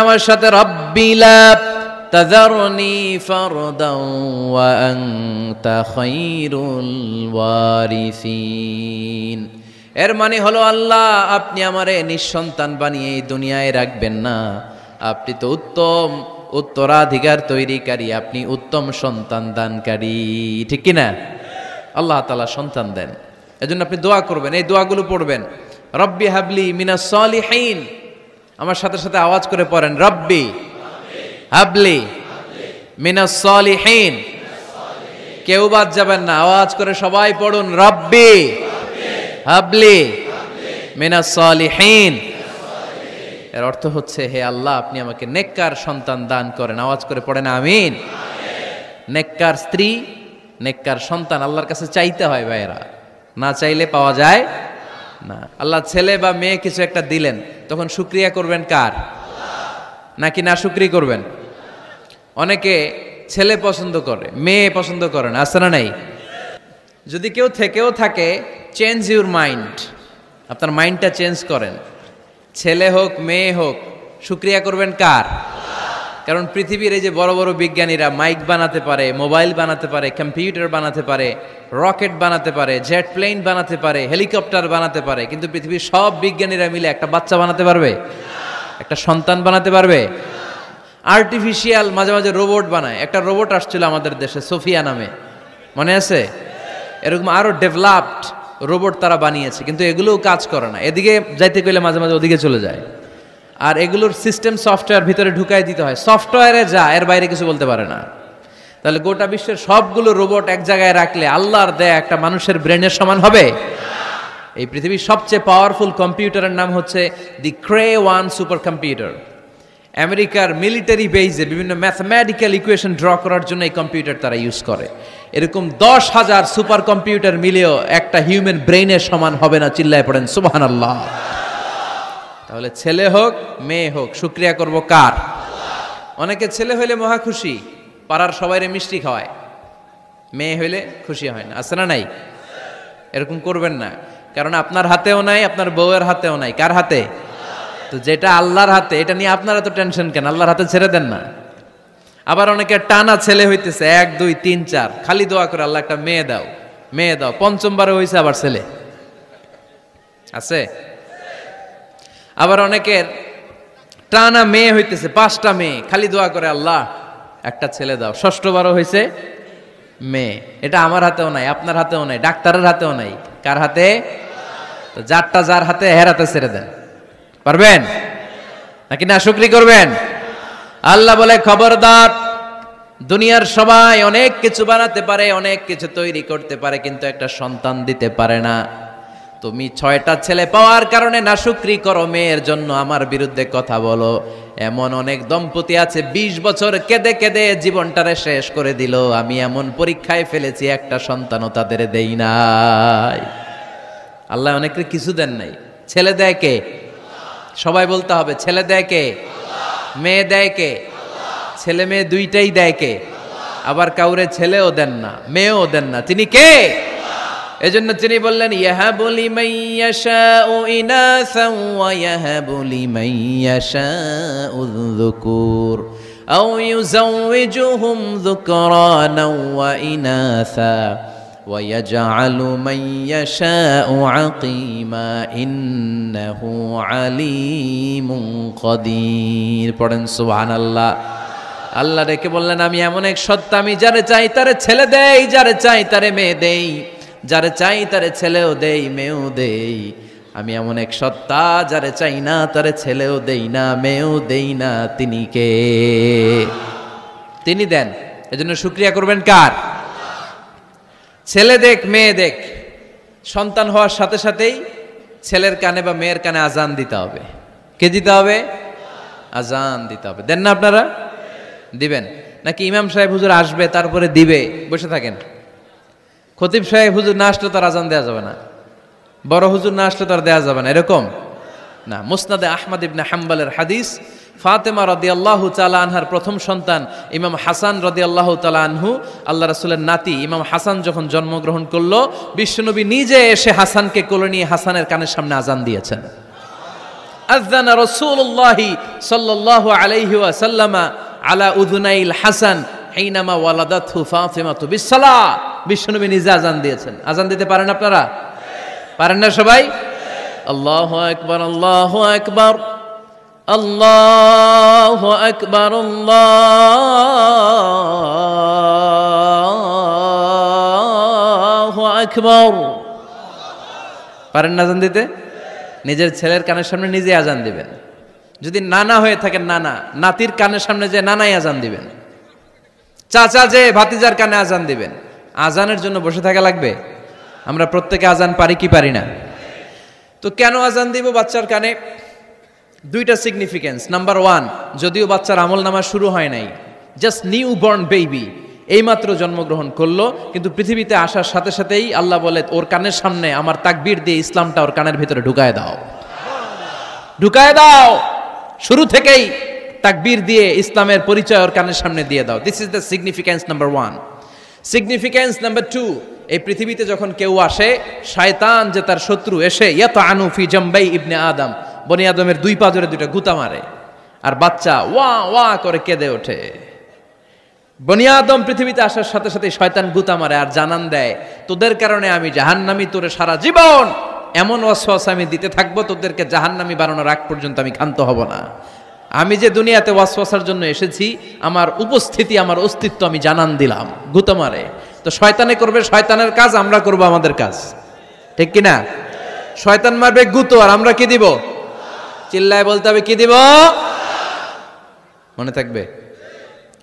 আমার সাথে রব্বি লা তাযারনি ফারদান ওয়া আনতা খায়রুল ওয়ারিসিন। এর মানে হলো আল্লাহ আপনি আমারে নিঃসন্তান বানিয়ে এই দুনিয়ায় রাখবেন না, আপনি তো উত্তম উত্তরাধিকার তৈরিকারী, আপনি উত্তম সন্তান দানকারী, ঠিক কিনা? আল্লাহ তাআলা সন্তান দেন, এজন্য আপনি দোয়া করবেন, এই দোয়াগুলো পড়বেন। রব্বি হাবলি মিনাস সালিহিন, আমার সাথে সাথে আওয়াজ করে পড়েন, রব্বি হাবলি মিনাস সালিহিন। কেউ বাদ যাবেন না, আওয়াজ করে সবাই পড়ুন, রব্বি হাবলি মিনাস সালিহিন। এর অর্থ হচ্ছে, হে আল্লাহ আপনি আমাকে নেককার সন্তান দান করেন। আওয়াজ করে পড়েন আমিন। নেককার স্ত্রী, নেককার সন্তান আল্লাহর কাছে চাইতে হয় ভাইয়েরা, না চাইলে পাওয়া যায় না। আল্লাহ ছেলে বা মেয়ে কিছু একটা দিলেন, তখন শুকরিয়া করবেন কার? নাকি না শুকরিয়া করবেন? অনেকে ছেলে পছন্দ করে, মেয়ে পছন্দ করে না, আছে না নাই? যদি কেউ থেকেও থাকে, চেঞ্জ ইউর মাইন্ড, আপনার মাইন্ডটা চেঞ্জ করেন। ছেলে হোক মেয়ে হোক, শুকরিয়া করবেন কার? কারণ পৃথিবীর এই যে বড় বড় বিজ্ঞানীরা মাইক বানাতে পারে, মোবাইল বানাতে পারে, কম্পিউটার বানাতে পারে, রকেট বানাতে পারে, জেট প্লেন বানাতে পারে, হেলিকপ্টার বানাতে পারে, কিন্তু পৃথিবীর সব বিজ্ঞানীরা মিলে একটা বাচ্চা বানাতে পারবে? একটা সন্তান বানাতে পারবে? আর্টিফিশিয়াল মাঝে মাঝে রোবট বানায়। একটা রোবট আসছিল আমাদের দেশে, সোফিয়া নামে, মনে আছে? এরকম আরো ডেভেলপড রোবট তারা বানিয়েছে, কিন্তু এগুলোও কাজ করে না। এদিকে যাইতে গেলে মাঝে মাঝে ওদিকে চলে যায়। আর এগুলোর সিস্টেম সফটওয়্যার ভিতরে ঢুকাই দিতে হয়, সফটওয়্যারে যা, এর বাইরে কিছু বলতে পারে না। তাহলে গোটা বিশ্বের সবগুলো রোবট এক জায়গায় রাখলে আল্লাহর দেয়া একটা মানুষের ব্রেনের সমান হবে? এই পৃথিবীর সবচেয়ে পাওয়ারফুল কম্পিউটারের নাম হচ্ছে দি ক্রে-1 সুপার কম্পিউটার। আমেরিকার মিলিটারি বেইজে বিভিন্ন ম্যাথমেটিক্যাল ইকুয়েশন ড্র করার জন্য এই কম্পিউটার তারা ইউজ করে। এরকম 10,000 সুপার কম্পিউটার মিলেও একটা হিউম্যান ব্রেইনের সমান হবে না। চিল্লায় পড়েন সুবহানাল্লাহ। তাহলে ছেলে হোক মেয়ে হোক, শুকরিয়া করব কার? অনেকে ছেলে হইলে মহা খুশি, পাড়ার সবাইরে মিষ্টি খাওয়ায়, মেয়ে হইলে খুশি হয় না, আছে না নাই? এরকম করবেন না, কারণ আপনার হাতেও নাই, আপনার বউয়ের হাতেও নাই। কার হাতে? তো যেটা আল্লাহর হাতে, এটা নিয়ে আপনারা তো টেনশন কেন? আল্লাহর হাতে ছেড়ে দেন না। আবার অনেকে টানা ছেলে হইতেছে, 1 2 3 4, খালি দোয়া করে আল্লাহ একটা মেয়ে দাও, মেয়ে দাও। পঞ্চমবারে হইছে আবার ছেলে, আছে। আবার অনেকের টানা মেয়ে হইতেছে, 5টা মেয়ে, খালি দোয়া করে আল্লাহ একটা ছেলে দাও। ষষ্ঠবারও হইছে মেয়ে। এটা আমার হাতেও নাই, আপনার হাতেও নাই, ডাক্তারের হাতেও নাই। কার হাতে? তো যারটা যার হাতে, হের হাতে ছেড়ে দেন। পারবেন নাকি না শুকরি করবেন? আল্লাহ বলে, খবরদার, দুনিয়ার সবাই অনেক কিছু বানাতে পারে, অনেক কিছু তৈরি করতে পারে, কিন্তু একটা সন্তান দিতে পারে না। তুমি 6টা ছেলে পাওয়ার কারণে না শুকরি করো, মেয়ের জন্য আমার বিরুদ্ধে কথা বলো। এমন অনেক দম্পতি আছে 20 বছর কেঁদে কেঁদে জীবনটারে শেষ করে দিল। আমি এমন পরীক্ষায় ফেলেছি, একটা সন্তানও তাদের দেই নাই। আল্লাহ অনেকের কিছু দেন নাই। ছেলে দেয় কে? সবাই বলতে হবে, ছেলে দেয় কে? মেয়ে দেয় কে? ছেলে মেয়ে দুইটাই দেয় কে? আবার কাউরে ছেলেও দেন না, মেয়েও দেন না, তিনি কে? এজন্য তিনি বললেন, ইয়াহাবু লিমান ইয়াশাউ ইনাসান ওয়া ইয়াহাবু লিমান ইয়াশাউ যুকুর আও ইউযাওয়িজুহুম যুকরানাও ওয়া ইনাসা ওয়া ইয়াজআলু মান ইয়াশাউ আকিমা ইন্নাহু আলিমুন কাদির। পড়েন সুবহানাল্লাহ। আল্লাহ ডেকে বললেন, আমি এমন এক সত্তা, আমি যারে চাই তারে ছেলে দেই, যারে চাই তারে মেয়ে দেই, যারে চাই তারে ছেলেও দেই, মেয়েও দেই। আমি এমন এক সত্তা, যারে চাই না তারে ছেলেও দেই না, মেয়েও দেই না। তিনি কে? তিনি দেন। এজন্য শুকরিয়া করবেন কার? ছেলে দেখ মেয়ে দেখ, সন্তান হওয়ার সাথে সাথেই ছেলের কানে বা মেয়ের কানে আজান দিতে হবে। কে দিতে হবে? আজান দিতে হবে। দেন না আপনারা? দিবেন নাকি ইমাম সাহেব হুজুর আসবে তারপরে দিবে, বসে থাকেন? খতিব সাহেব হুজুর না আসলে তার আজান দেওয়া যাবে না, বড় হুজুর না আসলে তার দেওয়া যাবে না, এরকম না। মুসনাদে আহমদ ইবনে হাম্বলের হাদিস, ফাতেমা রাদিয়াল্লাহু তাআলা আনহার প্রথম সন্তান ইমাম হাসান রাদিয়াল্লাহু তাআলা আনহু, আল্লাহ রাসূলের নাতি ইমাম হাসান যখন জন্মগ্রহণ করলো, বিশ্বনবী নিজে এসে হাসানকে কোলে নিয়ে হাসানের কানের সামনে আজান দিয়েছেন। আযানা রাসূলুল্লাহি সাল্লাল্লাহু আলাইহি ওয়াসাল্লাম আলা উযুনাইল হাসান হিনামা ওয়ালাদাতহু ফাতিমাতু বিসসালাহ। বিশ্বনবী নিজে আযান দিয়েছেন। আযান দিতে পারেন আপনারা? পারেন না সবাই? আল্লাহু আকবার, আল্লাহু আকবার, আল্লাহু আকবার, আল্লাহু আকবার। পারেন না আযান দিতে? নিজের ছেলের কানের সামনে নিজে আযান দিবেন। যদি নানা হয়ে থাকেন, নানা নাতির কানের সামনে যে নানাই আযান দিবেন, চাচা যে ভাতিজার কানে আযান দিবেন। আযানের জন্য বসে থাকা লাগবে? আমরা প্রত্যেকে আযান পারি কি পারি না? তো কেন আযান দিব বাচ্চার কানে? দুইটা সিগনিফিকেন্স। নাম্বার ওয়ান, যদিও বাচ্চার আমলনামা শুরু হয় নাই, জাস্ট নিউ বর্ন বেবি, এইমাত্র জন্মগ্রহণ করলো, কিন্তু পৃথিবীতে আসার সাথে সাথেই আল্লাহ বলে ওর কানের সামনে আমার তাকবীর দিয়ে ইসলামটা ওর কানের ভিতরে ঢুকায় দাও, ঢুকায় দাও। শুরু থেকেই তাকবীর দিয়ে ইসলামের পরিচয় ওর কানের সামনে দিয়ে দাও। This is the significance number one. Significance number two, এই পৃথিবীতে যখন কেউ আসে, শয়তান যে তার শত্রু এসে ইয়াতানু ফি জামবাই ইবনে আদম, বনি আদমের দুই পা ধরে দুইটা গুতা মারে, আর বাচ্চা ওয়া ওয়া করে কেঁদে ওঠে। বনি আদম পৃথিবীতে আসার সাথে সাথে শয়তান গুতা মারে আর জানান দেয়, তোদের কারণে আমি জাহান্নামী, তোরে সারা জীবন এমন ওয়াসওয়াসা আমি দিতে থাকবো, তোদেরকে জাহান্নামী বানানোর আগ পর্যন্ত আমি ক্ষান্ত হব না। আমি যে দুনিয়াতে ওয়াসওয়াসার জন্য এসেছি, আমার উপস্থিতি, আমার অস্তিত্ব আমি জানান দিলাম। গুতা মারে। তো শয়তানে করবে শয়তানের কাজ, আমরা করব আমাদের কাজ, ঠিক কিনা? শয়তান মারবে গুতো, আর আমরা কি দিব? চিল্লায় বলতে হবে কি দিব? মনে থাকবে,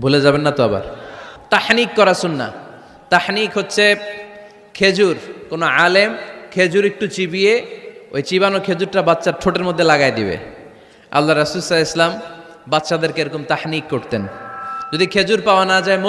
ভুলে যাবেন না তো আবার। তাহনিক করা সুন্নাহ। তাহনিক হচ্ছে খেজুর, কোনো আলেম খেজুর একটু চিবিয়ে ওই চিবানো খেজুরটা বাচ্চার ঠোঁটের মধ্যে লাগাই দিবে। আল্লাহ রাসূল সাল্লাল্লাহু আলাইহি ওয়াসাল্লাম বাচ্চাদেরকে এরকম তাহনিক করতেন। যদি খেজুর পাওয়া না যায়,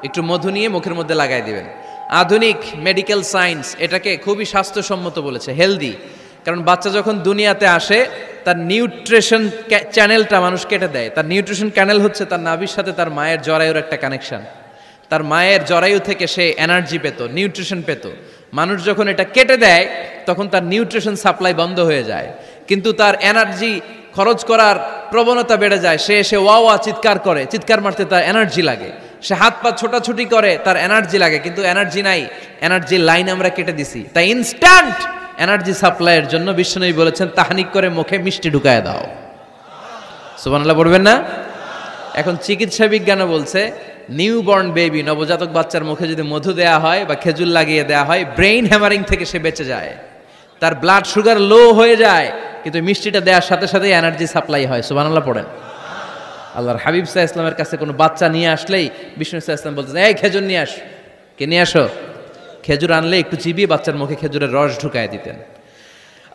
একটু মধু নিয়ে মুখের মধ্যে লাগাই দিবেন। আধুনিক মেডিকেল সায়েন্স এটাকে খুবই স্বাস্থ্যসম্মত বলেছে, হেলদি। কারণ বাচ্চা যখন দুনিয়াতে আসে, তার নিউট্রিশন চ্যানেলটা মানুষ কেটে দেয়। তার নিউট্রিশন চ্যানেল হচ্ছে তার নাভির সাথে তার মায়ের জরায়ুর একটা কানেকশন। তার মায়ের জরায়ু থেকে সে এনার্জি পেত, নিউট্রিশন পেত। মানুষ যখন এটা কেটে দেয়, তখন তার নিউট্রিশন সাপ্লাই বন্ধ হয়ে যায়, কিন্তু তার এনার্জি খরচ করার প্রবণতা বেড়ে যায়। সে এসে ওয়া ওয়া চিৎকার করে, চিৎকার মারতে তার এনার্জি লাগে। সে হাত পা ছোটাছুটি করে, তার এনার্জি লাগে, কিন্তু এনার্জি নাই, এনার্জির লাইন আমরা কেটে দিছি। তাই ইনস্ট্যান্ট এনার্জি সাপ্লাইয়ের জন্য বিশ্বনবী বলেছেন, তাহনিক করে মুখে মিষ্টি ঢুকায় দাও। সুবহানাল্লাহ পড়বেন না? এখন চিকিৎসা বিজ্ঞানও বলছে, নিউবর্ন বেবি, নবজাতক বাচ্চার মুখে যদি মধু দেয়া হয় বা খেজুর লাগিয়ে দেয়া হয়, ব্রেইন হ্যামারিং থেকে সে বেঁচে যায়। তার ব্লাড সুগার লো হয়ে যায়, কিন্তু মিষ্টিটা দেওয়ার সাথে সাথে এনার্জি সাপ্লাই হয়। সুবহানাল্লাহ পড়েন। আল্লাহর হাবিব সাল্লাল্লাহু আলাইহি ওয়াসাল্লামের কাছে কোনো বাচ্চা নিয়ে আসলেই বিষ্ণু সাল্লাল্লাহু আলাইহি ওয়াসাল্লাম বলতেন, এই খেজুর নিয়ে আস। কে নিয়ে আসো? খেজুর আনলে একটু চিবিয়ে বাচ্চার মুখে খেজুরের রস ঢুকায় দিতেন।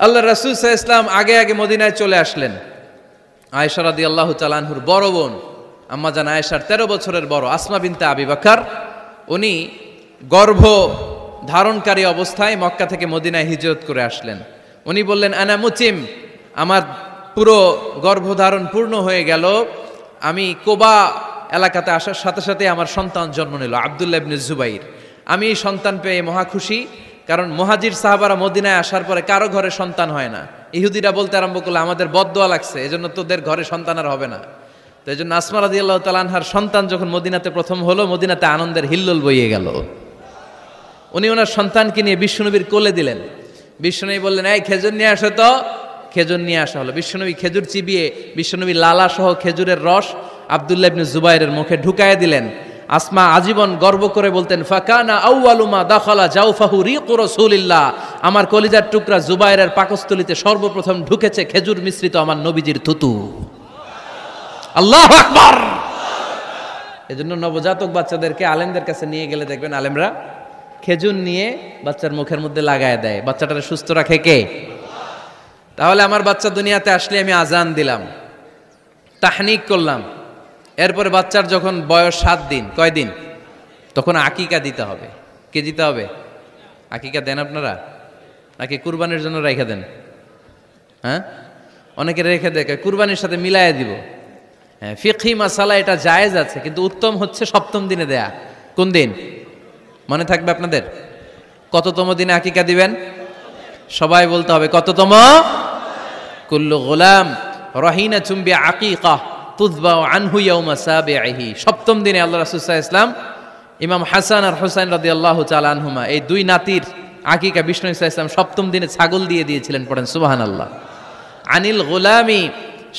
আল্লাহ রাসূল সাল্লাল্লাহু আলাইহি ওয়াসাল্লাম আগে আগে মদিনায় চলে আসলেন। আয়েশা রাদিয়াল্লাহু তাআলা আনহুর বড় বোন, আম্মা জান আয়েশার 13 বছরের বড় আসমা বিনতে আবি বকর, উনি গর্ভ ধারণকারী অবস্থায় মক্কা থেকে মদিনায় হিজরত করে আসলেন। উনি বললেন, আনা মুতিম, আমার পুরো গর্ভধারণ পূর্ণ হয়ে গেল। আমি কোবা এলাকাতে আসার সাথে সাথে আমার সন্তান জন্ম নিল, আব্দুল্লাহ ইবনে জুবাইর। আমি এই সন্তান পেয়ে মহা খুশি, কারণ মুহাজির সাহাবারা মদিনায় আসার পরে কারো ঘরে সন্তান হয় না। ইহুদিরা বলতে আরম্ভ করলো, আমাদের বদদোয়া লাগছে, এজন্য তোদের ঘরে সন্তান আর হবে না। তো এই জন্য আসমা রাদিয়াল্লাহু তাআলা আনহার সন্তান যখন মদিনাতে প্রথম হলো, মদিনাতে আনন্দের হিল্লোল বইয়ে গেল। উনি ওনার সন্তানকে নিয়ে বিশ্বনবীর কোলে দিলেন। বিশ্বনবী বললেন, এই খেজুর নিয়ে আসো তো। খেজুর নিয়ে আসা হলো। বিশ্বনবী খেজুর চিবিয়ে বিশ্বনবী লালা সহ খেজুরের রস আব্দুল্লাহ ইবনে জুবাইরের মুখে ঢুকায় দিলেন। আসমা আজীবন গর্ব করে বলতেন, ফাকানা আউয়ালু মা দাখালা জাওফাহু রিকু রাসূলিল্লাহ, আমার কলিজার টুকরা জুবাইরের পাকস্থলীতে সর্বপ্রথম ঢুকেছে খেজুর মিশ্রিত আমার নবীজির থুতু। আল্লাহু আকবার। এজন্য নবজাতক বাচ্চাদেরকে আলেমদের কাছে নিয়ে গেলে দেখবেন আলেমরা খেজুর নিয়ে বাচ্চার মুখের মধ্যে লাগায় দেয়। বাচ্চাটাকে সুস্থ রাখে কে? তাহলে আমার বাচ্চা দুনিয়াতে আসলে আমি আজান দিলাম, তাহনিক করলাম, এরপরে বাচ্চার যখন বয়স 7 দিন, কয়দিন, তখন আকিকা দিতে হবে। কে দিতে হবে? আকিকা দেন আপনারা নাকি কুরবানির জন্য রেখে দেন? হ্যাঁ, অনেকে রেখে দেয়, কুরবানির সাথে মিলাইয়া দিব। হ্যাঁ, ফিকহি মাসালা এটা জায়েজ আছে, কিন্তু উত্তম হচ্ছে 7ম দিনে দেয়া। কোন দিন মনে থাকবে আপনাদের? কততম দিনে আকিকা দিবেন? সবাই বলতে হবে কততম? কুল্লু গোলাম রহিনা চুম্বি আকিকা তুযবাউ আনহু ইয়াউমা সাবিহি। সপ্তম দিনে আল্লাহ রাসূল সাল্লাল্লাহু আলাইহি ওয়াসাল্লাম ইমাম হাসান আর হুসাইন রাদিয়াল্লাহু তাআলা আনহুমা এই দুই নাতির আকিকা বিষ্ণু সাল্লাল্লাহু আলাইহি ওয়াসাল্লাম সপ্তম দিনে ছাগল দিয়ে দিয়েছিলেন। পড়েন সুবহানাল্লাহ। আনিল গোলামি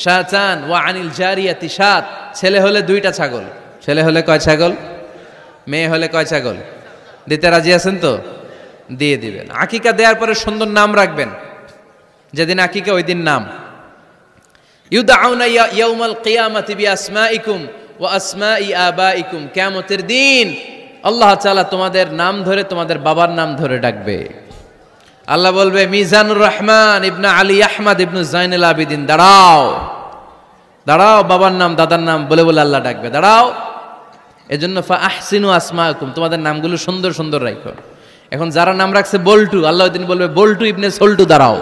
শাতান ওয়া আনিল জারিয়াতি শাত। ছেলে হলে দুইটা ছাগল, ছেলে হলে কয় ছাগল, মেয়ে হলে কয় ছাগল? দিতে রাজি আছেন তো? দিয়ে দিবেন। আকিকা দেওয়ার পরে সুন্দর নাম রাখবেন। যেদিন আকিকা ওই দিন নাম। ইউদাউনা ইয়াউমাল কিয়ামাতি বিআসমাইকুম ওয়া আসমাই আবাইকুম। কিয়ামতের দিন আল্লাহ তাআলা তোমাদের নাম ধরে তোমাদের বাবার নাম ধরে ডাকবে। আল্লাহ বলবে মিজানুর রহমান ইবনে আলী আহমদ ইবনে জাইনুল আবিদিন, দাঁড়াও দাঁড়াও, বাবার নাম দাদার নাম বলে বলে আল্লাহ ডাকবে, দাঁড়াও। এজন্য ফা আহসিনু আসমাকুম, তোমাদের নামগুলো সুন্দর সুন্দর রাখো। এখন যারা নাম রাখছে বল্টু, আল্লাহ ওই দিন বলবে বল্টু ইবনে সল্টু, দাঁড়াও।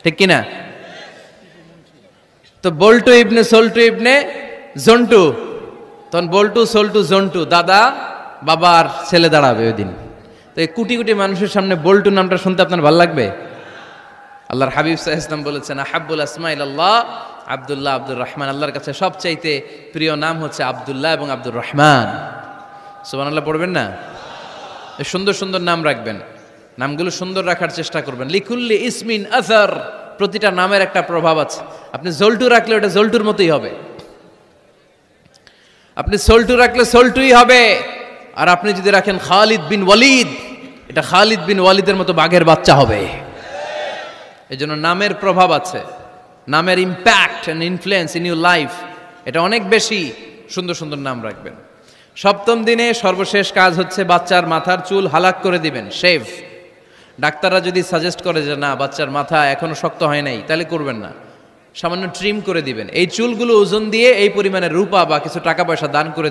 ঠিক কিনা? তো বল্টু ইবনে সল্টু ইবনে জন্টু, তখন বল্টু সল্টু জন্টু, দাদা বাবার ছেলে দাঁড়াবে ওই দিন। তো এই কোটি কোটি মানুষের সামনে বল্টু নামটা শুনতে আপনার ভালো লাগবে? আল্লাহর হাবিব সাল্লাল্লাহু আলাইহি ওয়াসাল্লাম বলেছেন আহাব্বুল আসমাইল্লাহ আব্দুল্লাহ আব্দুর রহমান। আল্লাহর কাছে সবচাইতে প্রিয় নাম হচ্ছে আব্দুল্লাহ এবং আব্দুর রহমান। সুবহানাল্লাহ পড়বেন না? সুন্দর সুন্দর নাম রাখবেন, নামগুলো সুন্দর রাখার চেষ্টা করবেন। লিকুল্লি ইসমিন আসার, প্রতিটা নামের একটা প্রভাব আছে। আপনি জল্টু রাখলে ওটা জল্টুর মতোই হবে, আপনি সল্টু রাখলে সল্টুই হবে। আর আপনি যদি রাখেন খালিদ বিন ওয়ালিদ, এটা খালিদ বিন ওয়ালিদের মতো বাঘের বাচ্চা হবে। এই জন্য নামের প্রভাব আছে, নামের impact and influence in your life এটা অনেক বেশি। সুন্দর সুন্দর নাম রাখবেন। সপ্তম দিনে সর্বশেষ কাজ হচ্ছে বাচ্চার মাথার চুল হালাক করে দিবেন, শেভ। ডাক্তাররা যদি সাজেস্ট করে যে না বাচ্চার মাথা এখনো শক্ত হয় নাই, তাহলে করবেন না, সামান্য ট্রিম করে দিবেন। এই চুলগুলো ওজন দিয়ে এই পরিমাণে রূপা বা কিছু টাকা পয়সা দান করে